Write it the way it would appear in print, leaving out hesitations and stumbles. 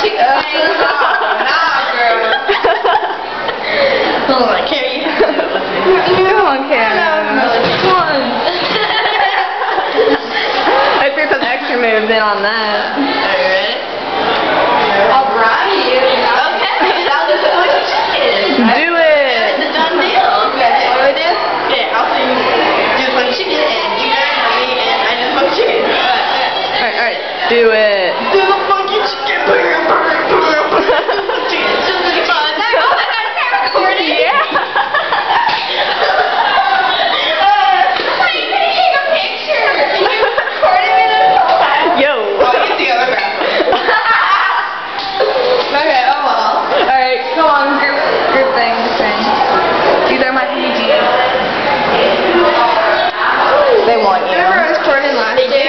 chicken wings. Oh, nah, girl. Hold on, Carrie. Come on, Carrie. Come on. I threw some extra moves in on that. Alright. Alright. Okay, I'll just put some chicken. Do it. It's a done deal. Okay, what do I do? Yeah, I'll say just one chicken and you guys know me and I just want chicken. Alright. Do it. Do the funky chicken. Just really fun. Oh, I got recording. Yeah. Okay, oh well. Alright, come on, group thing. These are my PGs. They want you. Remember I was recording last year?